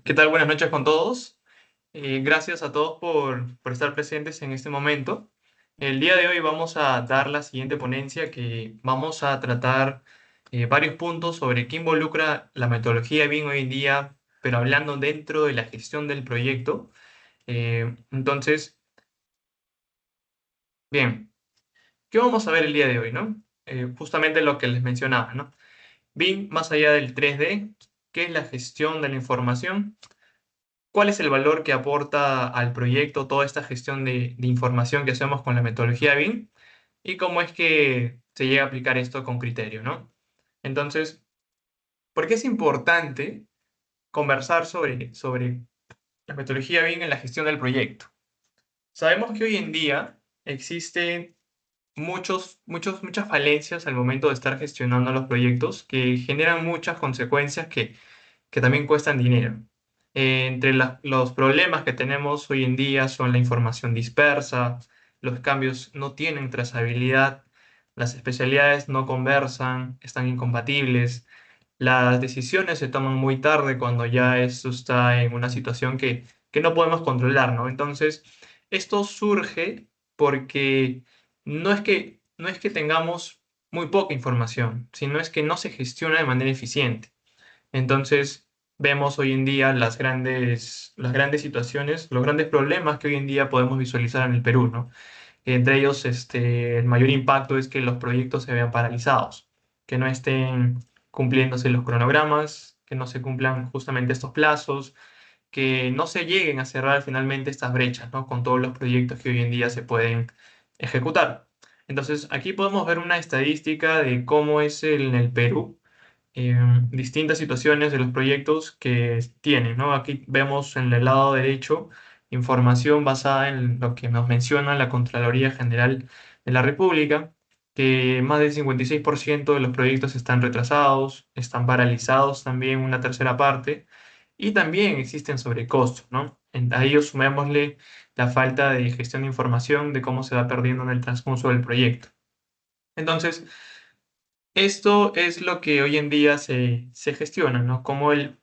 ¿Qué tal? Buenas noches con todos. Gracias a todos por estar presentes en este momento. El día de hoy vamos a dar la siguiente ponencia que vamos a tratar varios puntos sobre qué involucra la metodología BIM hoy en día, pero hablando dentro de la gestión del proyecto. Entonces, bien, ¿qué vamos a ver el día de hoy, no? Justamente lo que les mencionaba, ¿no? BIM más allá del 3D, ¿qué es la gestión de la información? ¿Cuál es el valor que aporta al proyecto toda esta gestión de información que hacemos con la metodología BIM? ¿Y cómo es que se llega a aplicar esto con criterio, ¿no? Entonces, ¿por qué es importante conversar sobre la metodología BIM en la gestión del proyecto? Sabemos que hoy en día existen muchas falencias al momento de estar gestionando los proyectos que generan muchas consecuencias que también cuestan dinero. Entre los problemas que tenemos hoy en día son la información dispersa, los cambios no tienen trazabilidad, las especialidades no conversan, están incompatibles, las decisiones se toman muy tarde cuando ya esto está en una situación que no podemos controlar, ¿no? Entonces, esto surge porque no es que tengamos muy poca información, sino es que no se gestiona de manera eficiente. Entonces, vemos hoy en día las grandes situaciones, los grandes problemas que hoy en día podemos visualizar en el Perú, ¿no? Entre ellos, el mayor impacto es que los proyectos se vean paralizados, que no estén cumpliéndose los cronogramas, que no se cumplan justamente estos plazos, que no se lleguen a cerrar finalmente estas brechas, ¿no? Con todos los proyectos que hoy en día se pueden ejecutar. Entonces, aquí podemos ver una estadística de cómo es en el Perú distintas situaciones de los proyectos que tienen, ¿no? Aquí vemos en el lado derecho información basada en lo que nos menciona la Contraloría General de la República, que más del 56% de los proyectos están retrasados, están paralizados también una tercera parte, y también existen sobrecostos, ¿no? A ello sumémosle la falta de gestión de información de cómo se va perdiendo en el transcurso del proyecto. Entonces, esto es lo que hoy en día se gestiona, ¿no? Cómo el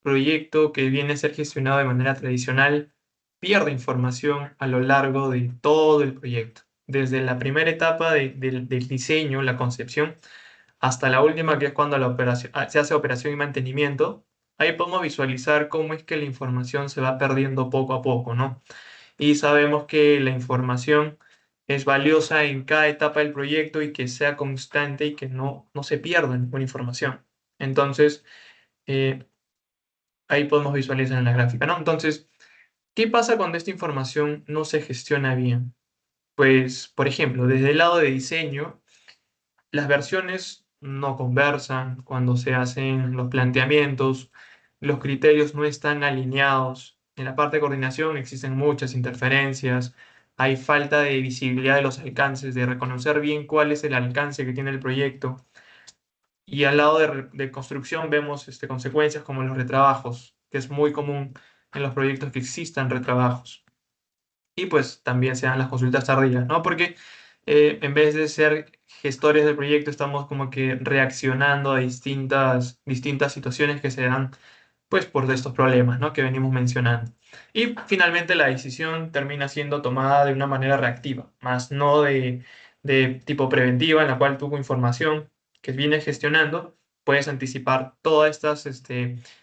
proyecto que viene a ser gestionado de manera tradicional pierde información a lo largo de todo el proyecto, desde la primera etapa del diseño, la concepción, hasta la última, que es cuando se hace operación y mantenimiento. Ahí podemos visualizar cómo es que la información se va perdiendo poco a poco, ¿no? Y sabemos que la información es valiosa en cada etapa del proyecto y que sea constante y que no se pierda ninguna información. Entonces, eh, ahí podemos visualizar en la gráfica, ¿no? Entonces, ¿qué pasa cuando esta información no se gestiona bien? Pues, por ejemplo, desde el lado de diseño, las versiones no conversan cuando se hacen los planteamientos, los criterios no están alineados. En la parte de coordinación existen muchas interferencias, hay falta de visibilidad de los alcances, de reconocer bien cuál es el alcance que tiene el proyecto. Y al lado de construcción vemos consecuencias como los retrabajos, que es muy común en los proyectos que existan retrabajos. Y pues también se dan las consultas tardías, ¿no? Porque en vez de ser gestores del proyecto, estamos como que reaccionando a distintas situaciones que se dan, pues, por estos problemas, ¿no? Que venimos mencionando. Y finalmente la decisión termina siendo tomada de una manera reactiva, más no de tipo preventiva, en la cual tú con información que vienes gestionando, puedes anticipar todas estas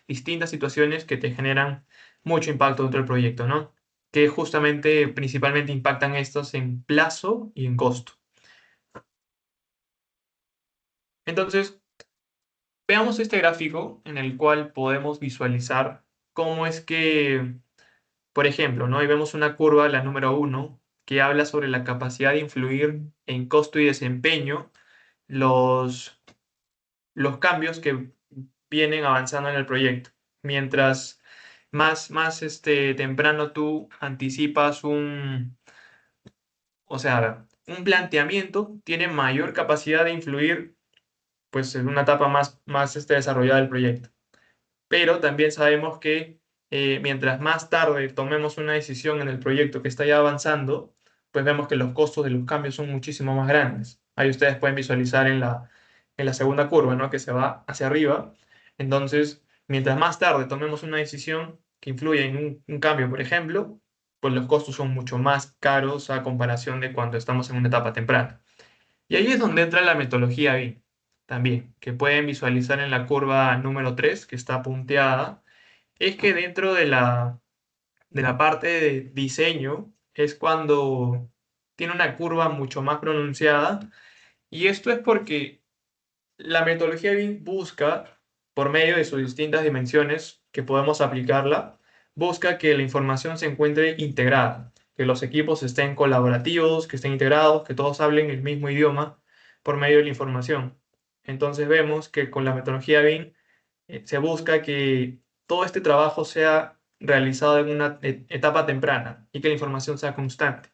distintas situaciones que te generan mucho impacto dentro del proyecto, ¿no? Que justamente principalmente impactan estos en plazo y en costo. Entonces, veamos este gráfico en el cual podemos visualizar cómo es que, por ejemplo, ¿no? Ahí vemos una curva, la número uno, que habla sobre la capacidad de influir en costo y desempeño los, los cambios que vienen avanzando en el proyecto. Mientras más temprano tú anticipas o sea, un planteamiento tiene mayor capacidad de influir pues, en una etapa más desarrollada del proyecto. Pero también sabemos que mientras más tarde tomemos una decisión en el proyecto que está ya avanzando, pues vemos que los costos de los cambios son muchísimo más grandes. Ahí ustedes pueden visualizar en la segunda curva, ¿no? Que se va hacia arriba. Entonces, mientras más tarde tomemos una decisión, que influyen en un cambio, por ejemplo, pues los costos son mucho más caros a comparación de cuando estamos en una etapa temprana. Y ahí es donde entra la metodología BIM también, que pueden visualizar en la curva número 3 que está punteada, es que dentro de la parte de diseño es cuando tiene una curva mucho más pronunciada, y esto es porque la metodología BIM busca, por medio de sus distintas dimensiones que podemos aplicarla, busca que la información se encuentre integrada, que los equipos estén colaborativos, que estén integrados, que todos hablen el mismo idioma por medio de la información. Entonces vemos que con la metodología BIM se busca que todo este trabajo sea realizado en una etapa temprana y que la información sea constante.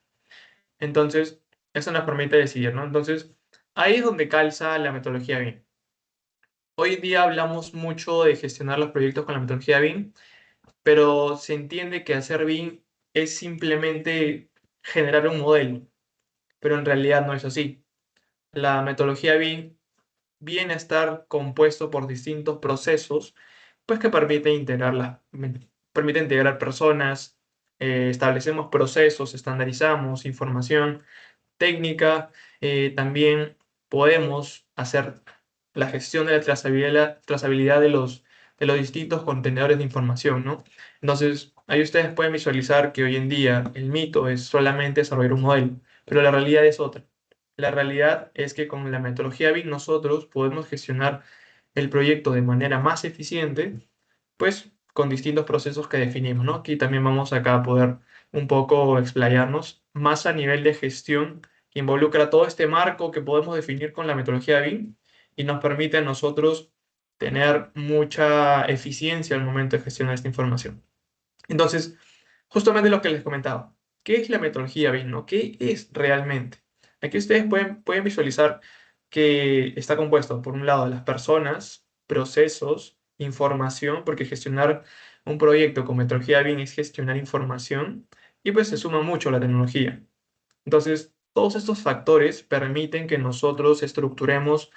Entonces, eso nos permite decidir, ¿no? Entonces, ahí es donde calza la metodología BIM. Hoy en día hablamos mucho de gestionar los proyectos con la metodología BIM, pero se entiende que hacer BIM es simplemente generar un modelo, pero en realidad no es así. La metodología BIM viene a estar compuesto por distintos procesos, pues que permite integrar personas, establecemos procesos, estandarizamos información técnica, también podemos hacer la gestión de la trazabilidad de los distintos contenedores de información, ¿no? Entonces, ahí ustedes pueden visualizar que hoy en día el mito es solamente desarrollar un modelo, pero la realidad es otra. La realidad es que con la metodología BIM nosotros podemos gestionar el proyecto de manera más eficiente, pues con distintos procesos que definimos, ¿no? Aquí también vamos acá a poder un poco explayarnos más a nivel de gestión que involucra todo este marco que podemos definir con la metodología BIM y nos permite a nosotros tener mucha eficiencia al momento de gestionar esta información. Entonces, justamente lo que les comentaba, ¿qué es la metodología BIM, no? ¿Qué es realmente? Aquí ustedes pueden visualizar que está compuesto, por un lado, de las personas, procesos, información, porque gestionar un proyecto con metodología BIM es gestionar información, y pues se suma mucho la tecnología. Entonces, todos estos factores permiten que nosotros estructuremos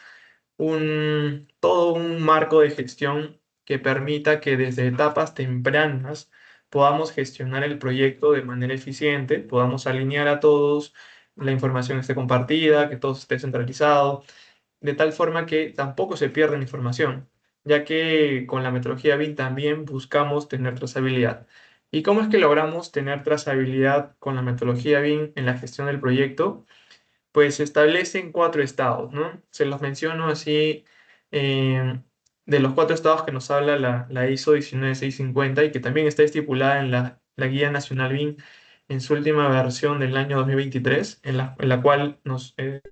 todo un marco de gestión que permita que desde etapas tempranas podamos gestionar el proyecto de manera eficiente, podamos alinear a todos, la información esté compartida, que todo esté centralizado, de tal forma que tampoco se pierda la información, ya que con la metodología BIM también buscamos tener trazabilidad. ¿Y cómo es que logramos tener trazabilidad con la metodología BIM en la gestión del proyecto? Pues se establecen cuatro estados, ¿no? Se los menciono así, eh, de los cuatro estados que nos habla la ISO 19650 y que también está estipulada en la Guía Nacional BIM en su última versión del año 2023, en la cual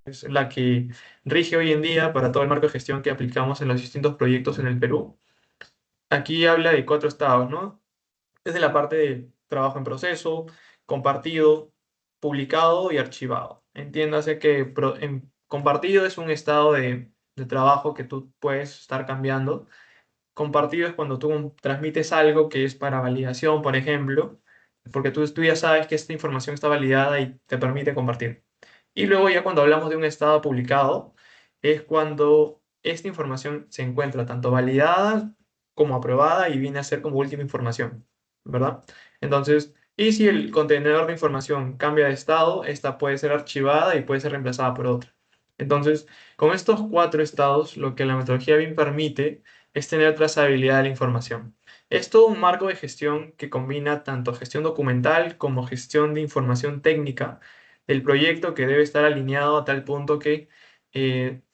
es la que rige hoy en día para todo el marco de gestión que aplicamos en los distintos proyectos en el Perú. Aquí habla de cuatro estados, ¿no? Desde la parte de trabajo en proceso, compartido, publicado y archivado. Entiéndase que compartido es un estado de trabajo que tú puedes estar cambiando. Compartido es cuando tú transmites algo que es para validación, por ejemplo, porque tú ya sabes que esta información está validada y te permite compartir. Y luego ya cuando hablamos de un estado publicado, es cuando esta información se encuentra tanto validada como aprobada y viene a ser como última información, ¿verdad? Entonces, y si el contenedor de información cambia de estado, esta puede ser archivada y puede ser reemplazada por otra. Entonces, con estos cuatro estados, lo que la metodología BIM permite es tener trazabilidad de la información. Es todo un marco de gestión que combina tanto gestión documental como gestión de información técnica del proyecto, que debe estar alineado a tal punto que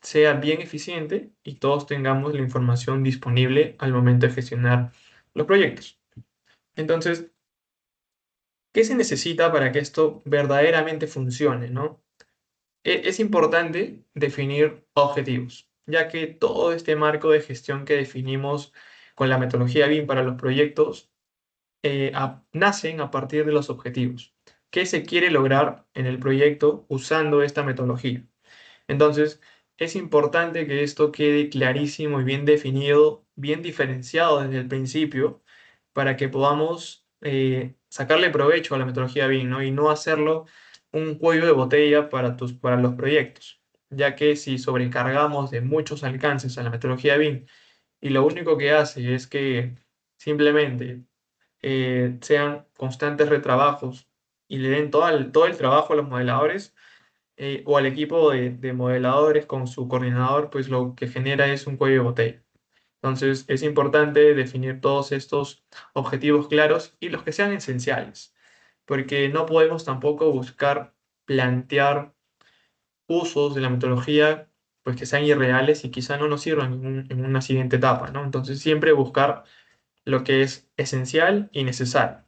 sea bien eficiente y todos tengamos la información disponible al momento de gestionar los proyectos. Entonces, ¿qué se necesita para que esto verdaderamente funcione, ¿no? Es importante definir objetivos, ya que todo este marco de gestión que definimos con la metodología BIM para los proyectos nacen a partir de los objetivos. ¿Qué se quiere lograr en el proyecto usando esta metodología? Entonces, es importante que esto quede clarísimo y bien definido, bien diferenciado desde el principio, para que podamos sacarle provecho a la metodología BIM, ¿no? Y no hacerlo un cuello de botella para los proyectos, ya que si sobrecargamos de muchos alcances a la metodología BIM y lo único que hace es que simplemente sean constantes retrabajos y le den todo el trabajo a los modeladores o al equipo de modeladores con su coordinador, pues lo que genera es un cuello de botella. Entonces es importante definir todos estos objetivos claros y los que sean esenciales, porque no podemos tampoco buscar plantear usos de la metodología pues que sean irreales y quizá no nos sirvan en una siguiente etapa, ¿no? Entonces siempre buscar lo que es esencial y necesario.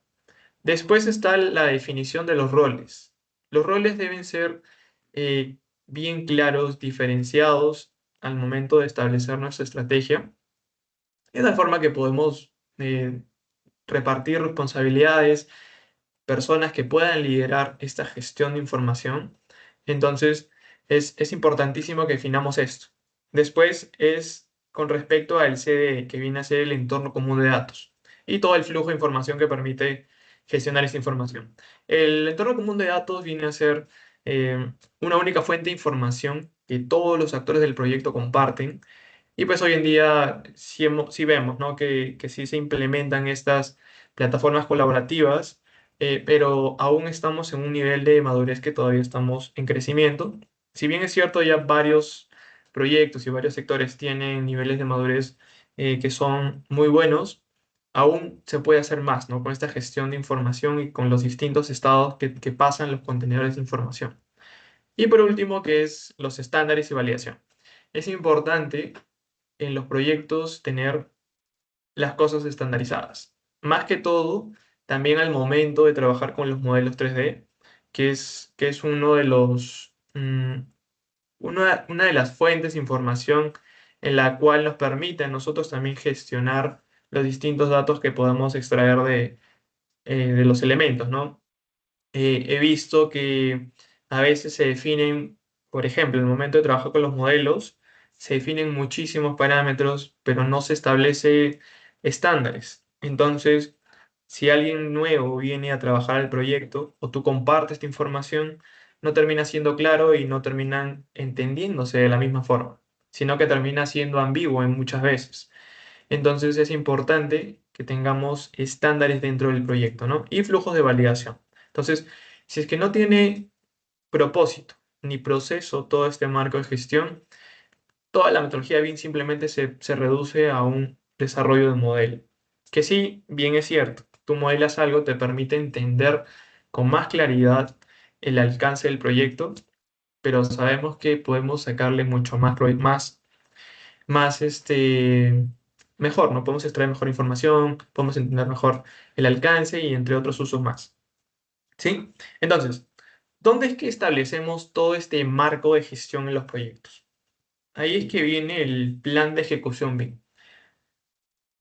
Después está la definición de los roles. Los roles deben ser eh, bien claros, diferenciados al momento de establecer nuestra estrategia, de tal forma que podemos repartir responsabilidades, personas que puedan liderar esta gestión de información. Entonces, es importantísimo que definamos esto. Después es con respecto al CDE, que viene a ser el entorno común de datos, y todo el flujo de información que permite gestionar esta información. El entorno común de datos viene a ser una única fuente de información que todos los actores del proyecto comparten y pues hoy en día sí vemos, ¿no? que sí se implementan estas plataformas colaborativas, pero aún estamos en un nivel de madurez que todavía estamos en crecimiento. Si bien es cierto, ya varios proyectos y varios sectores tienen niveles de madurez que son muy buenos, aún se puede hacer más, ¿no? Con esta gestión de información y con los distintos estados que pasan los contenedores de información. Y por último, que es los estándares y validación. Es importante en los proyectos tener las cosas estandarizadas. Más que todo, también al momento de trabajar con los modelos 3D, que es uno de una de las fuentes de información en la cual nos permite a nosotros también gestionar los distintos datos que podemos extraer de los elementos, ¿no? He visto que a veces se definen, por ejemplo, en el momento de trabajar con los modelos, se definen muchísimos parámetros, pero no se establece estándares. Entonces, si alguien nuevo viene a trabajar al proyecto o tú compartes esta información, no termina siendo claro y no terminan entendiéndose de la misma forma, sino que termina siendo ambiguo en muchas veces. Entonces es importante que tengamos estándares dentro del proyecto, ¿no? Y flujos de validación. Entonces, si es que no tiene propósito ni proceso todo este marco de gestión, toda la metodología BIM simplemente se reduce a un desarrollo de modelo. Que sí, bien es cierto, tú modelas algo, te permite entender con más claridad el alcance del proyecto, pero sabemos que podemos sacarle mucho más mejor, ¿no? Podemos extraer mejor información, podemos entender mejor el alcance y entre otros usos más. ¿Sí? Entonces, ¿dónde es que establecemos todo este marco de gestión en los proyectos? Ahí es que viene el plan de ejecución BIM.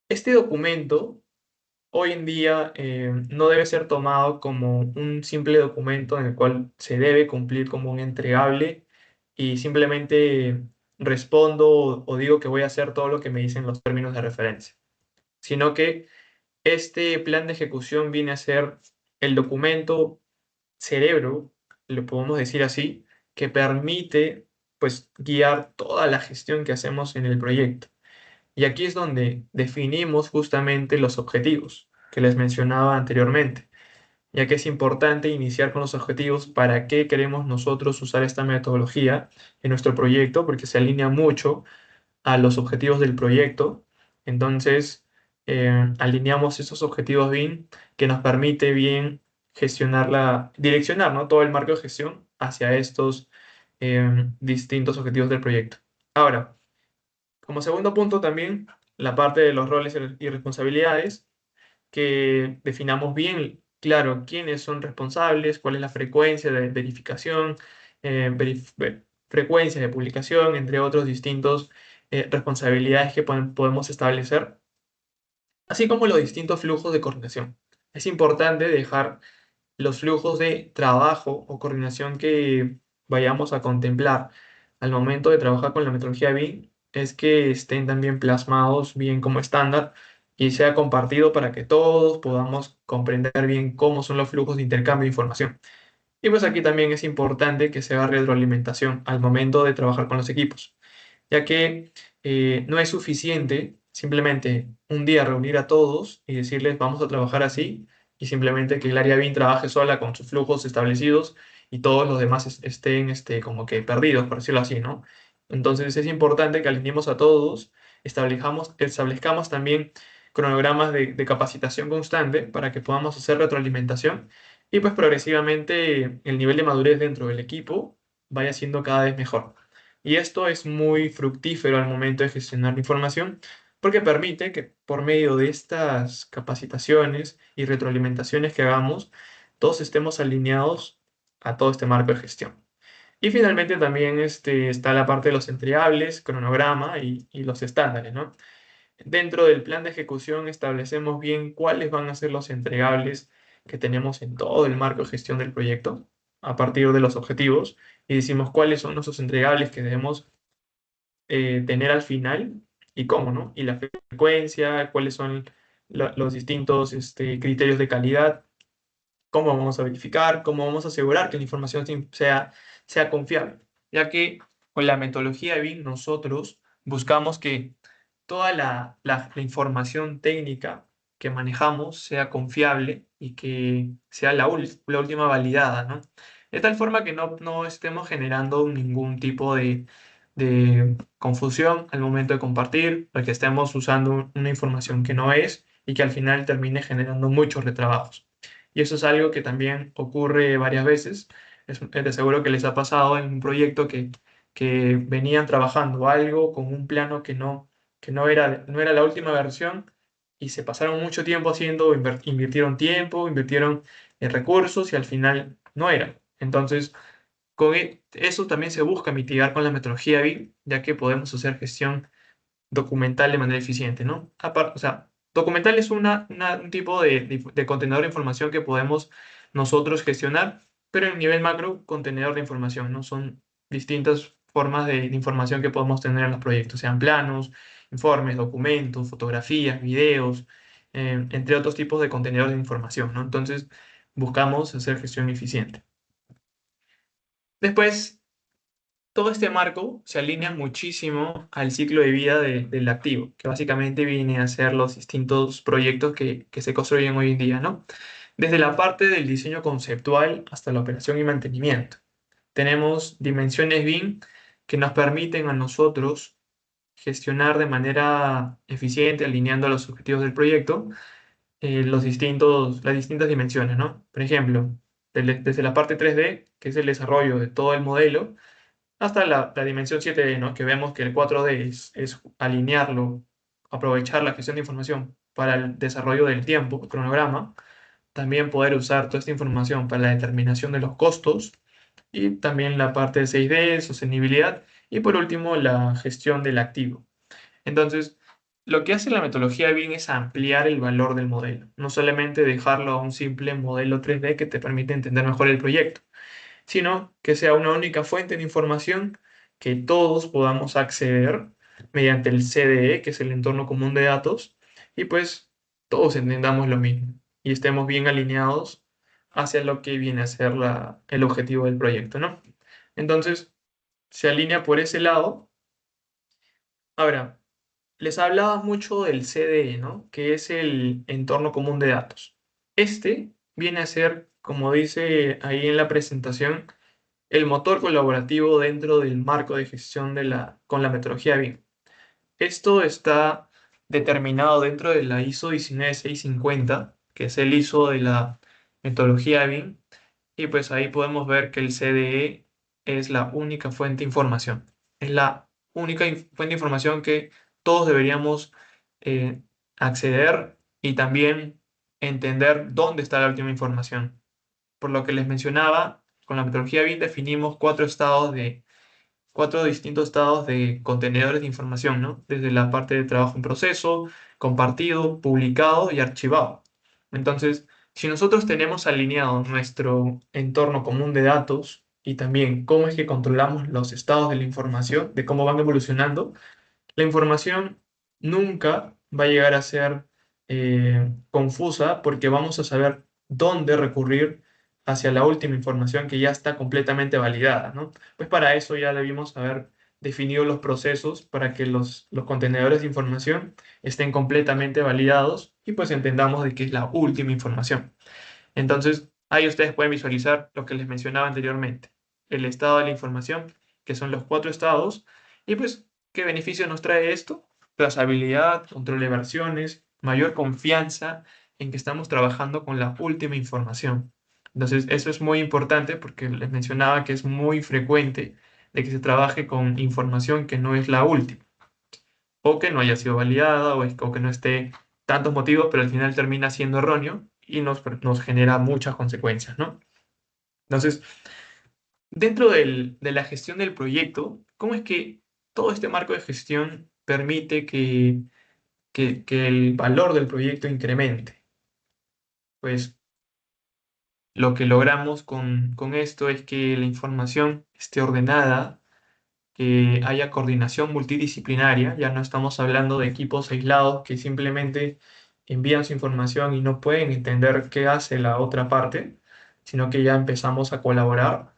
Este documento hoy en día no debe ser tomado como un simple documento en el cual se debe cumplir como un entregable y simplemente respondo o digo que voy a hacer todo lo que me dicen los términos de referencia, sino que este plan de ejecución viene a ser el documento cerebro, lo podemos decir así, que permite pues guiar toda la gestión que hacemos en el proyecto. Y aquí es donde definimos justamente los objetivos que les mencionaba anteriormente, ya que es importante iniciar con los objetivos para qué queremos nosotros usar esta metodología en nuestro proyecto, porque se alinea mucho a los objetivos del proyecto. Entonces, alineamos esos objetivos bien que nos permite bien direccionar, ¿no? todo el marco de gestión hacia estos distintos objetivos del proyecto. Ahora, como segundo punto también, la parte de los roles y responsabilidades, que definamos bien, claro, quiénes son responsables, cuál es la frecuencia de verificación, frecuencia de publicación, entre otros distintos responsabilidades que podemos establecer, así como los distintos flujos de coordinación. Es importante dejar los flujos de trabajo o coordinación que vayamos a contemplar al momento de trabajar con la metodología BIM es que estén también plasmados bien como estándar y sea compartido para que todos podamos comprender bien cómo son los flujos de intercambio de información. Y pues aquí también es importante que se haga retroalimentación al momento de trabajar con los equipos, ya que no es suficiente simplemente un día reunir a todos y decirles vamos a trabajar así y simplemente que el área BIM trabaje sola con sus flujos establecidos y todos los demás estén como que perdidos, por decirlo así, ¿no? Entonces es importante que alineemos a todos, establezcamos también cronogramas de capacitación constante para que podamos hacer retroalimentación y pues progresivamente el nivel de madurez dentro del equipo vaya siendo cada vez mejor. Y esto es muy fructífero al momento de gestionar la información porque permite que por medio de estas capacitaciones y retroalimentaciones que hagamos, todos estemos alineados a todo este marco de gestión. Y finalmente también está la parte de los entregables, cronograma y los estándares, ¿no? Dentro del plan de ejecución establecemos bien cuáles van a ser los entregables que tenemos en todo el marco de gestión del proyecto a partir de los objetivos y decimos cuáles son esos entregables que debemos tener al final y cómo, ¿no? Y la frecuencia, cuáles son los distintos criterios de calidad, cómo vamos a verificar, cómo vamos a asegurar que la información sea confiable, ya que con la metodología de BIM nosotros buscamos que toda la información técnica que manejamos sea confiable y que sea la última validada, ¿no? De tal forma que no estemos generando ningún tipo de confusión al momento de compartir, o que estemos usando una información que no es y que al final termine generando muchos retrabajos. Y eso es algo que también ocurre varias veces. De seguro que les ha pasado en un proyecto que venían trabajando algo con un plano que no era la última versión y se pasaron mucho tiempo haciendo, invirtieron tiempo, invirtieron recursos y al final no era. Entonces, eso también se busca mitigar con la metodología BIM, ya que podemos hacer gestión documental de manera eficiente, ¿no? O sea, documental es un tipo de contenedor de información que podemos nosotros gestionar, pero en nivel macro, contenedor de información, ¿no? Son distintas formas de información que podemos tener en los proyectos, sean planos, informes, documentos, fotografías, videos, entre otros tipos de contenedores de información, ¿no? Entonces, buscamos hacer gestión eficiente. Después, todo este marco se alinea muchísimo al ciclo de vida del activo, que básicamente viene a ser los distintos proyectos que se construyen hoy en día, ¿no? Desde la parte del diseño conceptual hasta la operación y mantenimiento. Tenemos dimensiones BIM que nos permiten a nosotros gestionar de manera eficiente, alineando a los objetivos del proyecto, las distintas dimensiones, ¿no? Por ejemplo, desde la parte 3D, que es el desarrollo de todo el modelo, hasta la dimensión 7D, ¿no? Que vemos que el 4D es alinearlo, aprovechar la gestión de información para el desarrollo del tiempo, el cronograma, también poder usar toda esta información para la determinación de los costos y también la parte de 6D, sostenibilidad y por último la gestión del activo. Entonces, lo que hace la metodología BIM es ampliar el valor del modelo, no solamente dejarlo a un simple modelo 3D que te permite entender mejor el proyecto, sino que sea una única fuente de información que todos podamos acceder mediante el CDE, que es el entorno común de datos, y pues todos entendamos lo mismo y estemos bien alineados hacia lo que viene a ser el objetivo del proyecto, ¿no? Entonces, se alinea por ese lado. Ahora, les hablaba mucho del CDE, ¿no? Que es el entorno común de datos. Este viene a ser, como dice ahí en la presentación, el motor colaborativo dentro del marco de gestión con la metodología BIM. Esto está determinado dentro de la ISO 19650, que es el ISO de la metodología BIM, y pues ahí podemos ver que el CDE es la única fuente de información. Es la única fuente de información que todos deberíamos eh, acceder y también entender dónde está la última información. Por lo que les mencionaba, con la metodología BIM definimos cuatro distintos estados de contenedores de información, ¿no? Desde la parte de trabajo en proceso, compartido, publicado y archivado. Entonces, si nosotros tenemos alineado nuestro entorno común de datos y también cómo es que controlamos los estados de la información, de cómo van evolucionando, la información nunca va a llegar a ser confusa porque vamos a saber dónde recurrir hacia la última información que ya está completamente validada, ¿no? Pues para eso ya debimos haber definido los procesos para que los contenedores de información estén completamente validados y pues entendamos de qué es la última información. Entonces, ahí ustedes pueden visualizar lo que les mencionaba anteriormente, el estado de la información, que son los 4 estados, y pues, ¿qué beneficio nos trae esto? Trazabilidad, control de versiones, mayor confianza en que estamos trabajando con la última información. Entonces, eso es muy importante porque les mencionaba que es muy frecuente de que se trabaje con información que no es la última, o que no haya sido validada, o que no esté tantos motivos, pero al final termina siendo erróneo y nos genera muchas consecuencias, ¿no? Entonces, dentro de la gestión del proyecto, ¿cómo es que todo este marco de gestión permite que el valor del proyecto incremente? Pues lo que logramos con esto es que la información esté ordenada, que haya coordinación multidisciplinaria. Ya no estamos hablando de equipos aislados que simplemente envían su información y no pueden entender qué hace la otra parte, sino que ya empezamos a colaborar.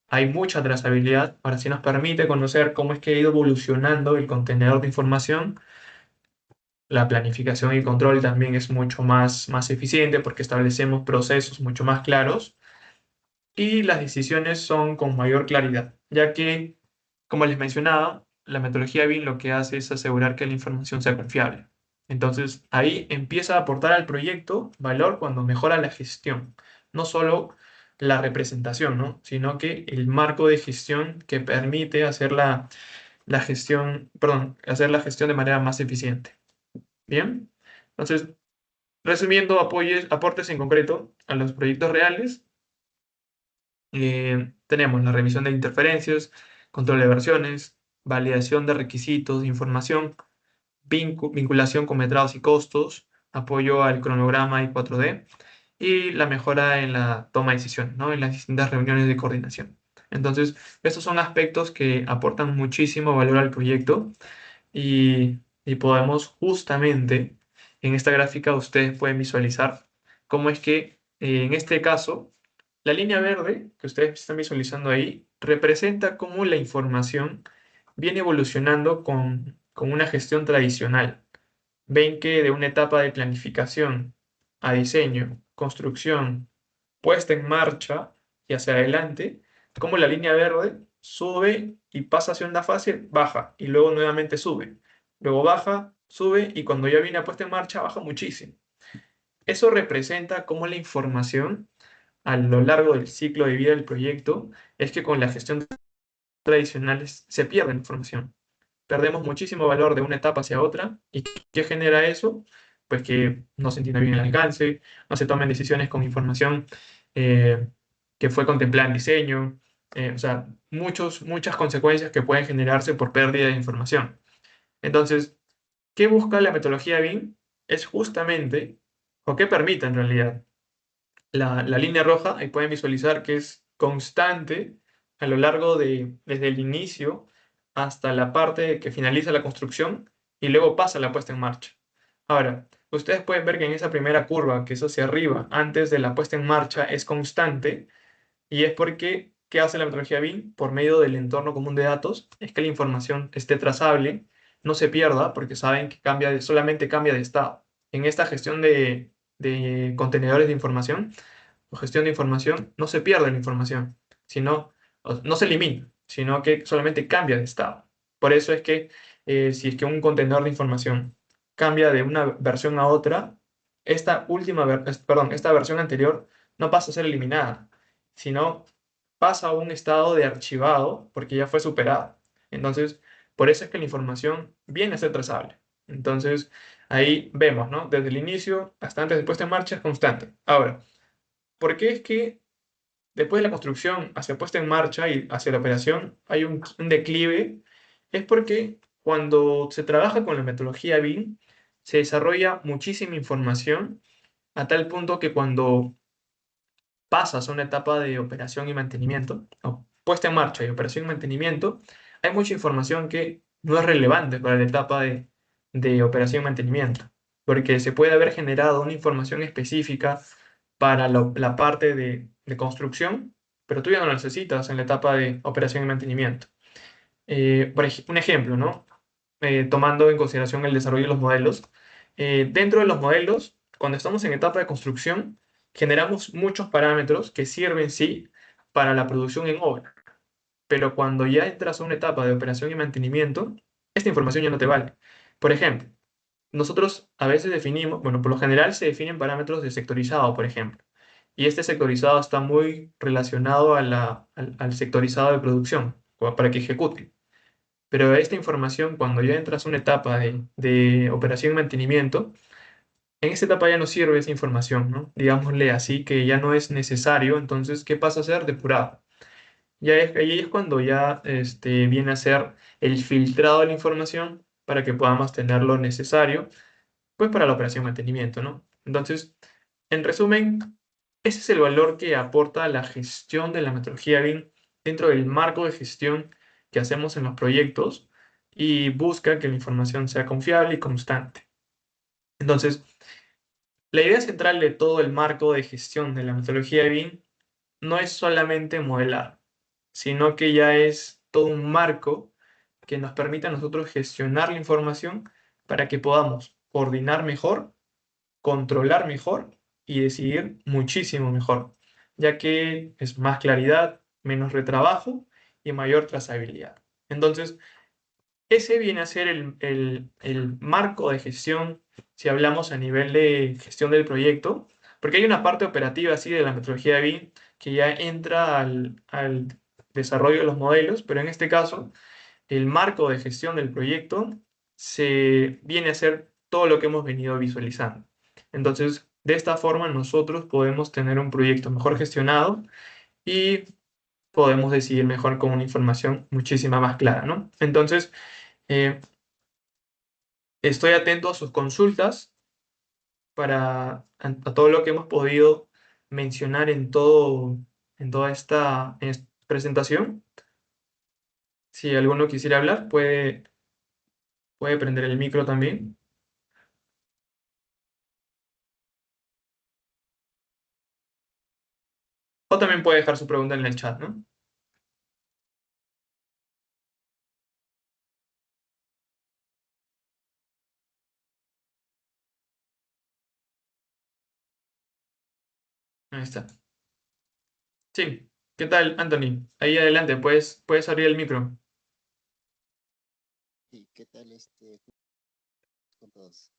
Hay mucha trazabilidad, ahora sí nos permite conocer cómo es que ha ido evolucionando el contenedor de información. La planificación y control también es mucho más eficiente porque establecemos procesos mucho más claros y las decisiones son con mayor claridad, ya que, como les mencionaba, la metodología BIM lo que hace es asegurar que la información sea confiable. Entonces, ahí empieza a aportar al proyecto valor cuando mejora la gestión, no solo la representación, ¿no? Sino que el marco de gestión que permite hacer la gestión, perdón, hacer la gestión de manera más eficiente. Bien, entonces, resumiendo aportes en concreto a los proyectos reales, tenemos la revisión de interferencias, control de versiones, validación de requisitos de información, vinculación con metrados y costos, apoyo al cronograma y 4D y la mejora en la toma de decisiones, ¿no? En las distintas reuniones de coordinación. Entonces, estos son aspectos que aportan muchísimo valor al proyecto y podemos justamente en esta gráfica ustedes pueden visualizar cómo es que en este caso la línea verde que ustedes están visualizando ahí representa cómo la información viene evolucionando con una gestión tradicional. Ven que de una etapa de planificación a diseño, construcción, puesta en marcha y hacia adelante, como la línea verde sube y pasa hacia una fase, baja y luego nuevamente sube. Luego baja, sube y cuando ya viene puesta en marcha, baja muchísimo. Eso representa cómo la información a lo largo del ciclo de vida del proyecto es que con la gestión tradicional se pierde la información. Perdemos muchísimo valor de una etapa hacia otra. ¿Y qué genera eso? Pues que no se entienda bien el alcance, no se tomen decisiones con información eh, que fue contemplada en diseño, o sea, muchas consecuencias que pueden generarse por pérdida de información. Entonces, ¿qué busca la metodología BIM? Es justamente, o qué permite en realidad, la línea roja, ahí pueden visualizar que es constante a lo largo desde el inicio hasta la parte que finaliza la construcción y luego pasa la puesta en marcha. Ahora, ustedes pueden ver que en esa primera curva, que es hacia arriba, antes de la puesta en marcha, es constante y es porque, ¿qué hace la metodología BIM? Por medio del entorno común de datos, es que la información esté trazable, no se pierda, porque saben que solamente cambia de estado. En esta gestión de contenedores de información, o gestión de información, no se pierde la información, sino, no se elimina, sino que solamente cambia de estado. Por eso es que si es que un contenedor de información cambia de una versión a otra, esta versión anterior no pasa a ser eliminada, sino pasa a un estado de archivado porque ya fue superado. Entonces, por eso es que la información viene a ser trazable. Entonces, ahí vemos, ¿no? Desde el inicio hasta antes de puesta en marcha es constante. Ahora, ¿por qué es que después de la construcción hacia puesta en marcha y hacia la operación hay un declive? Es porque cuando se trabaja con la metodología BIM, se desarrolla muchísima información a tal punto que cuando pasas a una etapa de operación y mantenimiento, o puesta en marcha y operación y mantenimiento, hay mucha información que no es relevante para la etapa de operación y mantenimiento, porque se puede haber generado una información específica para la parte de construcción, pero tú ya no la necesitas en la etapa de operación y mantenimiento. Un ejemplo, ¿no? Tomando en consideración el desarrollo de los modelos. Dentro de los modelos, cuando estamos en etapa de construcción, generamos muchos parámetros que sirven, sí, para la producción en obra. Pero cuando ya entras a una etapa de operación y mantenimiento, esta información ya no te vale. Por ejemplo, nosotros a veces definimos, bueno, por lo general se definen parámetros de sectorizado, por ejemplo. Y este sectorizado está muy relacionado al sectorizado de producción, para que ejecute. Pero esta información, cuando ya entras a una etapa de operación y mantenimiento, en esta etapa ya no sirve esa información, ¿no? Digámosle así, que ya no es necesario. Entonces, ¿qué pasa a ser? Depurado. Ahí es cuando ya viene a ser el filtrado de la información para que podamos tener lo necesario, pues para la operación y mantenimiento, ¿no? Entonces, en resumen, ese es el valor que aporta la gestión de la metodología BIM dentro del marco de gestión que hacemos en los proyectos y busca que la información sea confiable y constante. Entonces, la idea central de todo el marco de gestión de la metodología BIM no es solamente modelar, sino que ya es todo un marco que nos permite a nosotros gestionar la información para que podamos coordinar mejor, controlar mejor y decidir muchísimo mejor, ya que es más claridad, menos retrabajo y mayor trazabilidad. Entonces, ese viene a ser el marco de gestión si hablamos a nivel de gestión del proyecto, porque hay una parte operativa así de la metodología de BIM que ya entra al desarrollo de los modelos, pero en este caso el marco de gestión del proyecto se viene a ser todo lo que hemos venido visualizando. Entonces, de esta forma nosotros podemos tener un proyecto mejor gestionado y podemos decidir mejor con una información muchísima más clara, ¿no? Entonces, eh, estoy atento a sus consultas a todo lo que hemos podido mencionar en toda esta presentación. Si alguno quisiera hablar, puede prender el micro también. O también puede dejar su pregunta en el chat, ¿no? Ahí está. Sí. ¿Qué tal, Anthony? Ahí adelante, puedes abrir el micro. ¿Y qué tal con todos?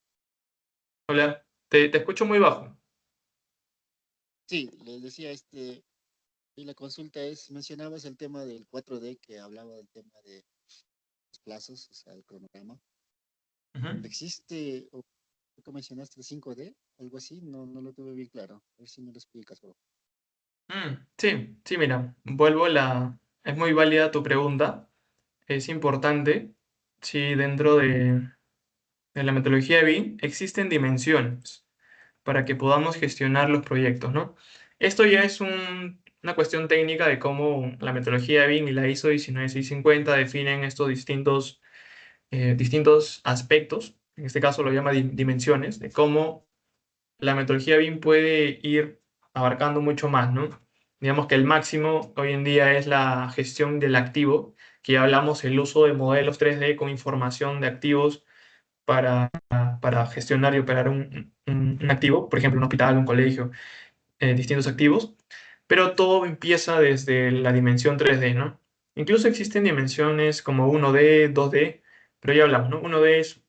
Hola, te escucho muy bajo. Sí, les decía, y la consulta es, mencionabas el tema del 4D que hablaba del tema de los plazos, o sea, el cronograma. Ujú. ¿Existe, o tú mencionaste el 5D, algo así? No, no lo tuve bien claro. A ver si me lo explicas, por favor. Sí, sí, mira, Es muy válida tu pregunta. Es importante, sí, dentro de la metodología de BIM existen dimensiones para que podamos gestionar los proyectos, ¿no? Esto ya es una cuestión técnica de cómo la metodología de BIM y la ISO 19650 definen estos distintos aspectos, en este caso lo llama dimensiones, de cómo la metodología BIM puede ir abarcando mucho más, ¿no? Digamos que el máximo hoy en día es la gestión del activo, que ya hablamos el uso de modelos 3D con información de activos para, para gestionar y operar un activo, por ejemplo, un hospital, un colegio, distintos activos, pero todo empieza desde la dimensión 3D, ¿no? Incluso existen dimensiones como 1D, 2D, pero ya hablamos, ¿no? 1D es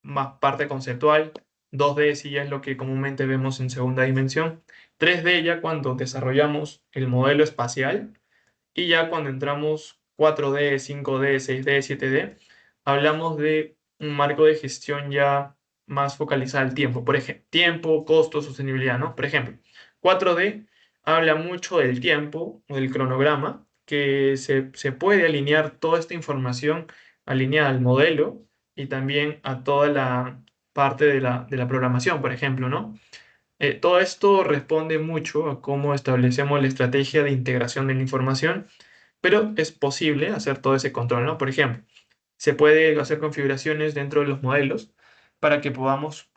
más parte conceptual, 2D sí ya es lo que comúnmente vemos en segunda dimensión, 3D ya cuando desarrollamos el modelo espacial y ya cuando entramos 4D, 5D, 6D, 7D, hablamos de un marco de gestión ya más focalizado al tiempo. Por ejemplo, tiempo, costo, sostenibilidad, ¿no? Por ejemplo, 4D habla mucho del tiempo, del cronograma, que se puede alinear toda esta información alineada al modelo y también a toda la parte de la programación, por ejemplo, ¿no? Todo esto responde mucho a cómo establecemos la estrategia de integración de la información, pero es posible hacer todo ese control, ¿no? Por ejemplo, se puede hacer configuraciones dentro de los modelos para que podamos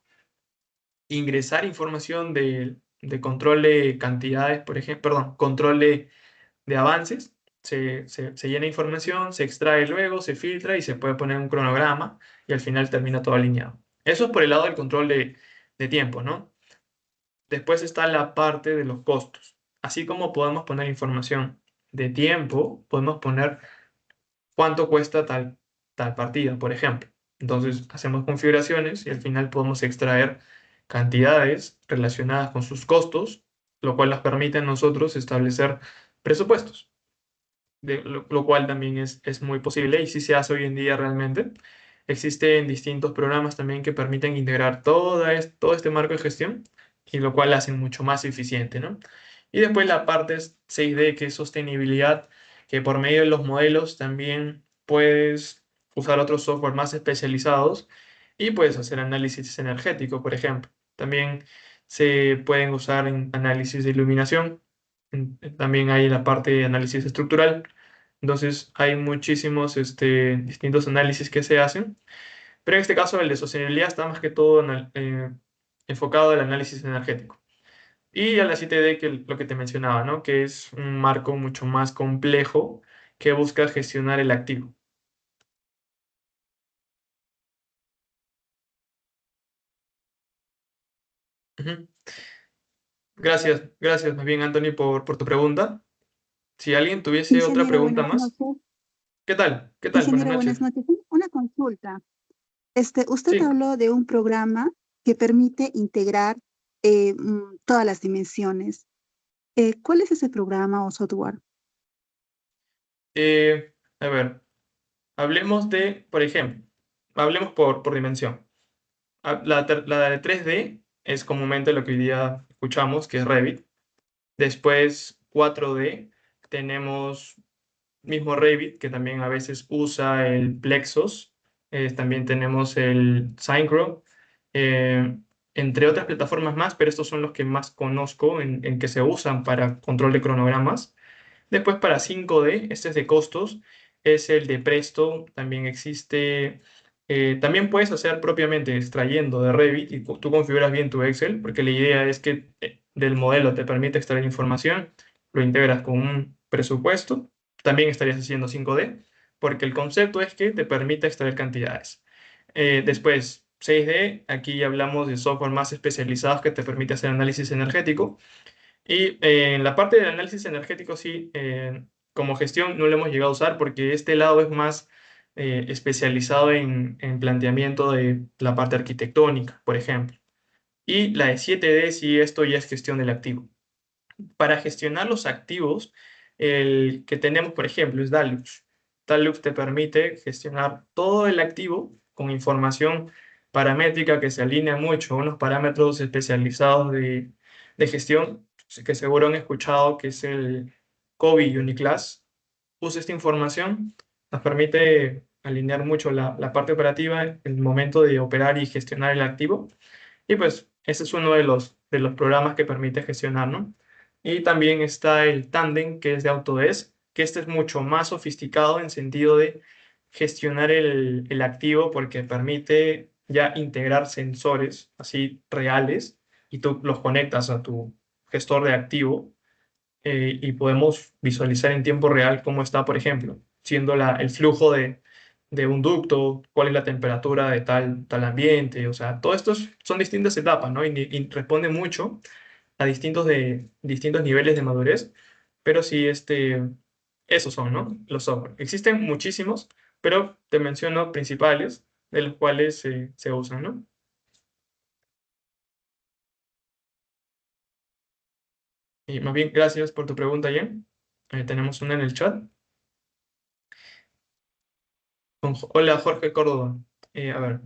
ingresar información de control de cantidades, por ejemplo, perdón, control de avances se llena información, se extrae luego, se filtra y se puede poner un cronograma y al final termina todo alineado. Eso es por el lado del control de tiempo, ¿no? Después está la parte de los costos. Así como podemos poner información de tiempo, podemos poner cuánto cuesta tal partida, por ejemplo. Entonces hacemos configuraciones y al final podemos extraer cantidades relacionadas con sus costos, lo cual nos permite a nosotros establecer presupuestos, lo cual también es muy posible y sí se hace hoy en día realmente. Existen distintos programas también que permiten integrar todo este marco de gestión y lo cual hacen mucho más eficiente, ¿no? Y después la parte 6D, que es sostenibilidad, que por medio de los modelos también puedes usar otros software más especializados y puedes hacer análisis energético, por ejemplo. También se pueden usar en análisis de iluminación. También hay la parte de análisis estructural. Entonces hay muchísimos distintos análisis que se hacen, pero en este caso el de sostenibilidad está más que todo enfocado al análisis energético. Y a la 7D, que lo que te mencionaba, ¿no? Que es un marco mucho más complejo que busca gestionar el activo. Ujú. Gracias más bien, Anthony, por tu pregunta. Si alguien tuviese otra Ingeniero, pregunta buenas más, noches. ¿qué tal? ¿Qué tal? Buenas Ingeniero, buenas noches. noches. Una consulta. Usted Sí, habló de un programa que permite integrar todas las dimensiones. ¿Cuál es ese programa o software? a ver, hablemos de, por ejemplo, hablemos por dimensión. La de 3D es comúnmente lo que hoy día escuchamos, que es Revit. Después 4D tenemos mismo Revit, que también a veces usa el Plexos. También tenemos el Synchro, eh, entre otras plataformas más, pero estos son los que más conozco en que se usan para control de cronogramas. Después para 5D, este es de costos, es el de Presto, también existe, también puedes hacer propiamente extrayendo de Revit y tú configuras bien tu Excel, porque la idea es que del modelo te permite extraer información, lo integras con un presupuesto, también estarías haciendo 5D, porque el concepto es que te permite extraer cantidades. Después, 6D, aquí ya hablamos de software más especializados que te permite hacer análisis energético. Y en la parte del análisis energético, sí, como gestión no lo hemos llegado a usar porque este lado es más especializado en planteamiento de la parte arquitectónica, por ejemplo. Y la de 7D, sí, esto ya es gestión del activo. Para gestionar los activos, el que tenemos, por ejemplo, es Dalux. Dalux te permite gestionar todo el activo con información paramétrica que se alinea mucho a unos parámetros especializados de gestión, que seguro han escuchado, que es el COBI Uniclass. Usa esta información, nos permite alinear mucho la parte operativa en el momento de operar y gestionar el activo. Y pues ese es uno de los programas que permite gestionar, ¿no? Y también está el Tandem, que es de Autodesk, que este es mucho más sofisticado en sentido de gestionar el activo porque permite ya integrar sensores así reales y tú los conectas a tu gestor de activo, y podemos visualizar en tiempo real cómo está, por ejemplo, siendo el flujo de un ducto, cuál es la temperatura de tal ambiente, o sea, todo esto son distintas etapas, ¿no? Y responde mucho a distintos niveles de madurez, pero sí, esos son, ¿no? Los software. Existen muchísimos, pero te menciono principales de los cuales se usan, ¿no? Y más bien, gracias por tu pregunta, Jen. Tenemos una en el chat. Hola, Jorge Córdoba. A ver,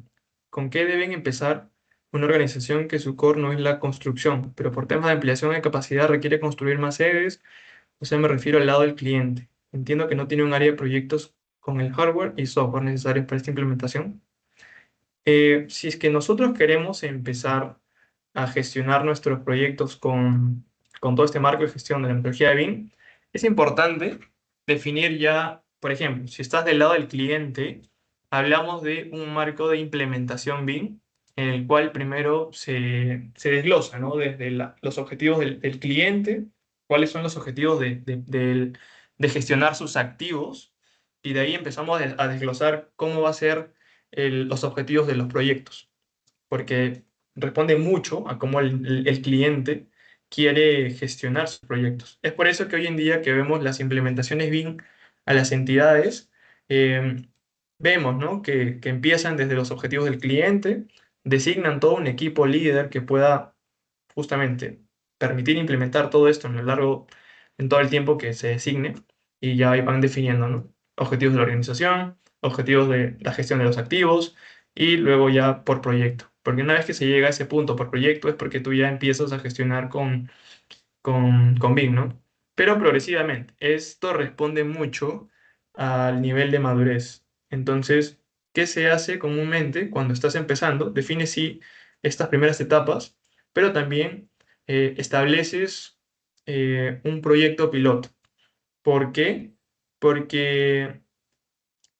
¿con qué deben empezar una organización que su core no es la construcción, pero por temas de ampliación de capacidad requiere construir más sedes? O sea, me refiero al lado del cliente. Entiendo que no tiene un área de proyectos con el hardware y software necesarios para esta implementación. Si es que nosotros queremos empezar a gestionar nuestros proyectos con todo este marco de gestión de la metodología de BIM, es importante definir ya, por ejemplo, si estás del lado del cliente, hablamos de un marco de implementación BIM en el cual primero se desglosa, ¿no? Desde los objetivos del cliente, cuáles son los objetivos de gestionar sus activos y de ahí empezamos a desglosar cómo va a ser los objetivos de los proyectos, porque responde mucho a cómo el cliente quiere gestionar sus proyectos. Es por eso que hoy en día que vemos las implementaciones BIM a las entidades, eh, vemos, ¿no? que empiezan desde los objetivos del cliente, designan todo un equipo líder que pueda justamente permitir implementar todo esto en todo el tiempo que se designe, y ya ahí van definiendo, ¿no? Objetivos de la organización, objetivos de la gestión de los activos, y luego ya por proyecto. Porque una vez que se llega a ese punto por proyecto es porque tú ya empiezas a gestionar con BIM, ¿no? Pero progresivamente. Esto responde mucho al nivel de madurez. Entonces, ¿qué se hace comúnmente cuando estás empezando? Defines sí estas primeras etapas, pero también estableces un proyecto piloto. ¿Por qué? Porque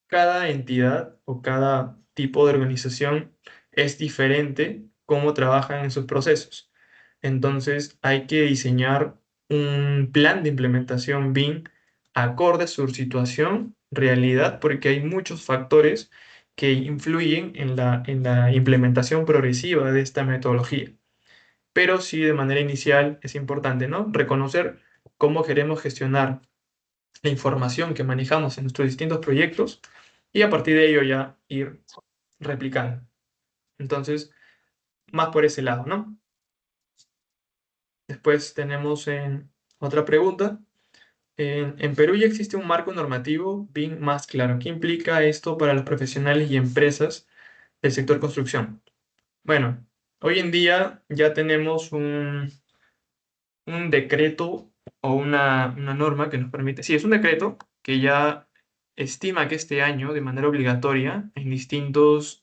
cada entidad o cada tipo de organización es diferente cómo trabajan en sus procesos. Entonces hay que diseñar un plan de implementación BIM acorde a su situación, realidad, porque hay muchos factores que influyen en la implementación progresiva de esta metodología. Pero sí, de manera inicial es importante, ¿no? Reconocer cómo queremos gestionar la información que manejamos en nuestros distintos proyectos y a partir de ello ya ir replicando. Entonces, más por ese lado, ¿no? Después tenemos otra pregunta. En Perú ya existe un marco normativo BIM más claro. ¿Qué implica esto para los profesionales y empresas del sector construcción? Bueno, hoy en día ya tenemos un decreto o una norma que nos permite, sí, es un decreto que ya estima que este año, de manera obligatoria, en distintos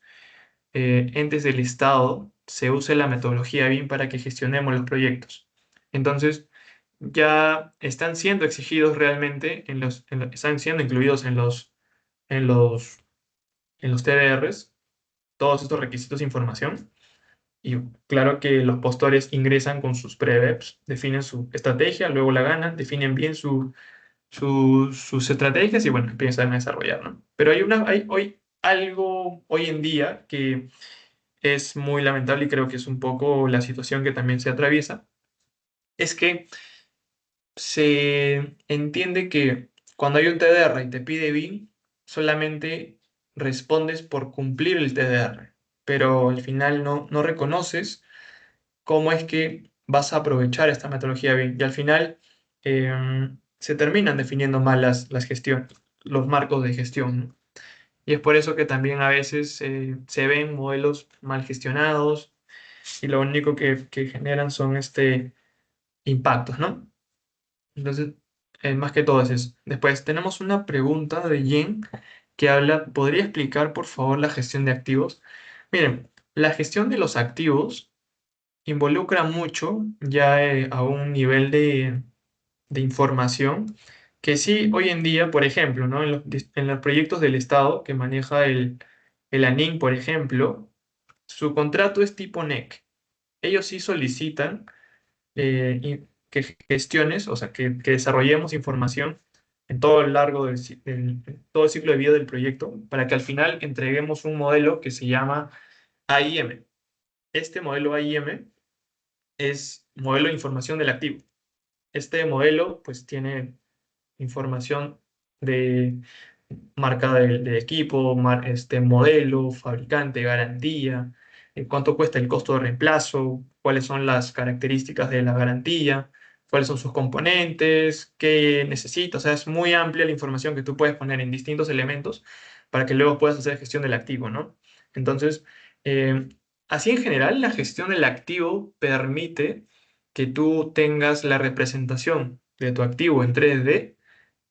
entes del Estado, se use la metodología BIM para que gestionemos los proyectos. Entonces, ya están siendo exigidos realmente, están siendo incluidos en los, en los TDRs, todos estos requisitos de información. Y claro que los postores ingresan con sus previews, definen su estrategia, luego la ganan, definen bien sus estrategias y bueno, empiezan a desarrollar, ¿no? Pero hay hoy algo hoy en día que es muy lamentable y creo que es un poco la situación que también se atraviesa, es que se entiende que cuando hay un TDR y te pide BIM, solamente respondes por cumplir el TDR, pero al final no reconoces cómo es que vas a aprovechar esta metodología BIM. Y al final se terminan definiendo mal las gestiones, los marcos de gestión, ¿no? Y es por eso que también a veces se ven modelos mal gestionados y lo único que generan son impactos, ¿no? Entonces, más que todo es eso. Después tenemos una pregunta de Jen que habla, ¿podría explicar por favor la gestión de activos? Miren, la gestión de los activos involucra mucho ya a un nivel de información que sí, hoy en día, por ejemplo, ¿no? En los proyectos del Estado que maneja el ANIN, por ejemplo, su contrato es tipo NEC. Ellos sí solicitan que gestiones, o sea, que desarrollemos información en todo el largo todo el ciclo de vida del proyecto para que al final entreguemos un modelo que se llama AIM. Este modelo AIM es modelo de información del activo. Este modelo pues tiene información de marca de equipo, modelo, fabricante, garantía, cuánto cuesta el costo de reemplazo, cuáles son las características de la garantía, cuáles son sus componentes, qué necesita. O sea, es muy amplia la información que tú puedes poner en distintos elementos para que luego puedas hacer gestión del activo, ¿no? Entonces, eh, así en general, la gestión del activo permite que tú tengas la representación de tu activo en 3D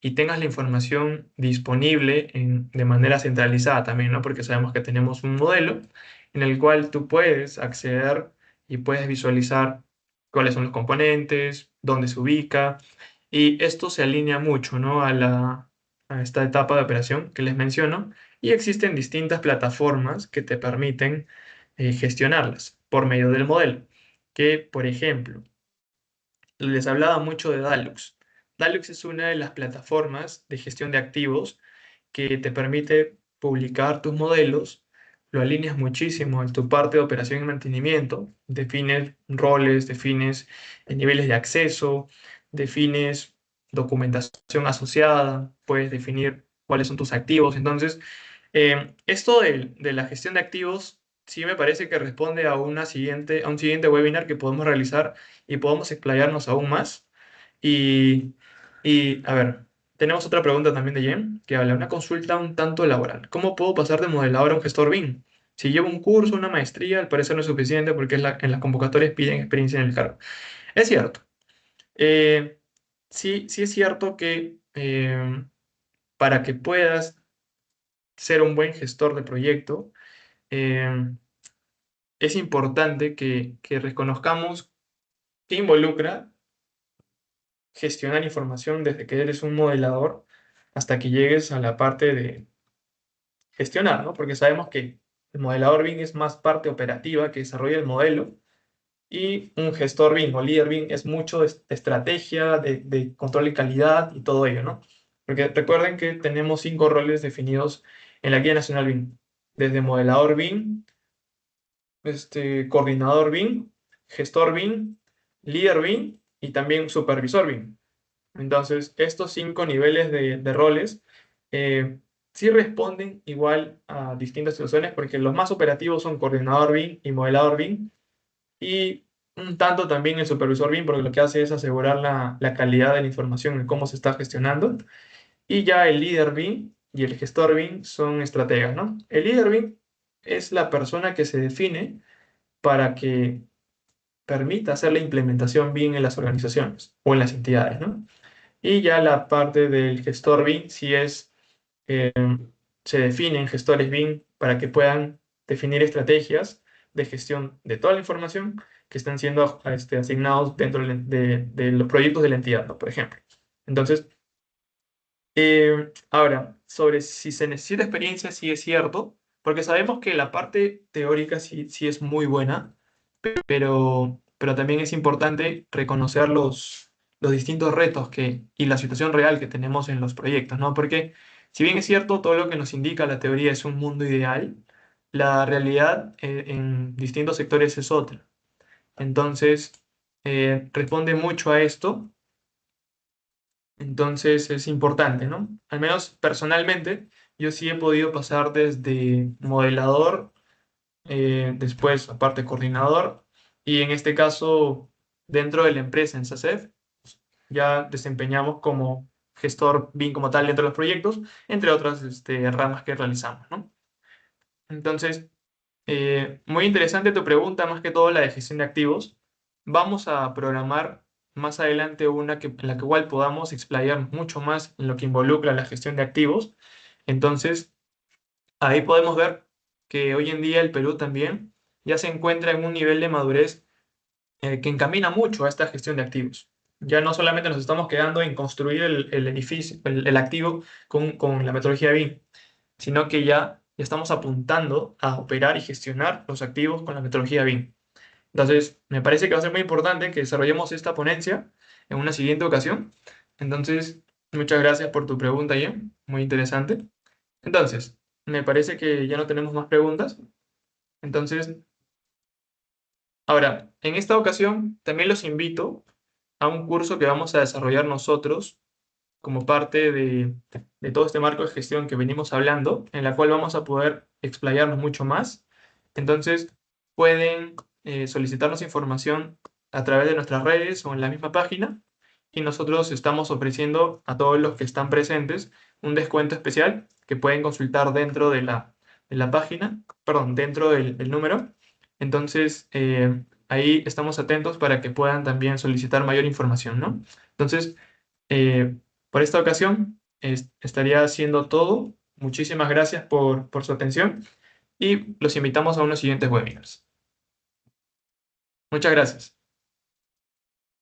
y tengas la información disponible de manera centralizada también, ¿no? Porque sabemos que tenemos un modelo en el cual tú puedes acceder y puedes visualizar cuáles son los componentes, dónde se ubica, y esto se alinea mucho, ¿no? A esta etapa de operación que les menciono, y existen distintas plataformas que te permiten gestionarlas por medio del modelo, que, por ejemplo, les hablaba mucho de Dalux. Dalux es una de las plataformas de gestión de activos que te permite publicar tus modelos, lo alineas muchísimo en tu parte de operación y mantenimiento, defines roles, defines niveles de acceso, defines documentación asociada, puedes definir cuáles son tus activos. Entonces, esto de la gestión de activos sí me parece que responde a a un siguiente webinar que podemos realizar y podemos explayarnos aún más. Y, a ver, tenemos otra pregunta también de Jen, que habla, una consulta un tanto laboral. ¿Cómo puedo pasar de modelador a un gestor BIM? Si llevo un curso, una maestría, al parecer no es suficiente porque en las convocatorias piden experiencia en el cargo. Es cierto. Eh, sí es cierto que para que puedas ser un buen gestor de proyecto, eh, es importante que reconozcamos que involucra gestionar información desde que eres un modelador hasta que llegues a la parte de gestionar, ¿no? Porque sabemos que el modelador BIM es más parte operativa que desarrolla el modelo y un gestor BIM o líder BIM es mucho de estrategia, de control de calidad y todo ello, ¿no? Porque recuerden que tenemos 5 roles definidos en la Guía Nacional BIM, desde modelador BIM, coordinador BIM, gestor BIM, líder BIM y también supervisor BIM. Entonces, estos 5 niveles de roles eh, sí responden igual a distintas situaciones porque los más operativos son coordinador BIM y modelador BIM y un tanto también el supervisor BIM porque lo que hace es asegurar la calidad de la información en cómo se está gestionando. Y ya el líder BIM y el gestor BIM son estrategas, ¿no? El líder BIM es la persona que se define para que permita hacer la implementación BIM en las organizaciones o en las entidades, ¿no? Y ya la parte del gestor BIM, si es, eh, se definen gestores BIM para que puedan definir estrategias de gestión de toda la información que están siendo asignados dentro de los proyectos de la entidad, ¿no? Por ejemplo. Entonces, ahora, sobre si se necesita experiencia, sí es cierto, porque sabemos que la parte teórica sí es muy buena, pero también es importante reconocer los distintos retos y la situación real que tenemos en los proyectos, ¿no? Porque si bien es cierto, todo lo que nos indica la teoría es un mundo ideal, la realidad en distintos sectores es otra. Entonces, responde mucho a esto, entonces es importante, ¿no? Al menos personalmente, yo sí he podido pasar desde modelador después, aparte, coordinador, y en este caso, dentro de la empresa en SACEF, ya desempeñamos como gestor BIM como tal dentro de los proyectos, entre otras ramas que realizamos, ¿no? Entonces, muy interesante tu pregunta, más que todo la de gestión de activos. Vamos a programar más adelante una en la que igual podamos explayarnos mucho más en lo que involucra la gestión de activos. Entonces, ahí podemos ver que hoy en día el Perú también ya se encuentra en un nivel de madurez que encamina mucho a esta gestión de activos. Ya no solamente nos estamos quedando en construir el edificio, el activo con la metodología BIM, sino que ya estamos apuntando a operar y gestionar los activos con la metodología BIM. Entonces, me parece que va a ser muy importante que desarrollemos esta ponencia en una siguiente ocasión. Entonces, muchas gracias por tu pregunta, Ian. Muy interesante. Entonces, me parece que ya no tenemos más preguntas. Entonces, ahora, en esta ocasión también los invito a un curso que vamos a desarrollar nosotros como parte de todo este marco de gestión que venimos hablando, en la cual vamos a poder explayarnos mucho más. Entonces, pueden solicitarnos información a través de nuestras redes o en la misma página y nosotros estamos ofreciendo a todos los que están presentes un descuento especial que pueden consultar dentro de la página, perdón, dentro del número. Entonces, ahí estamos atentos para que puedan también solicitar mayor información, ¿no? Entonces, eh, por esta ocasión estaría haciendo todo. Muchísimas gracias por su atención y los invitamos a unos siguientes webinars. Muchas gracias.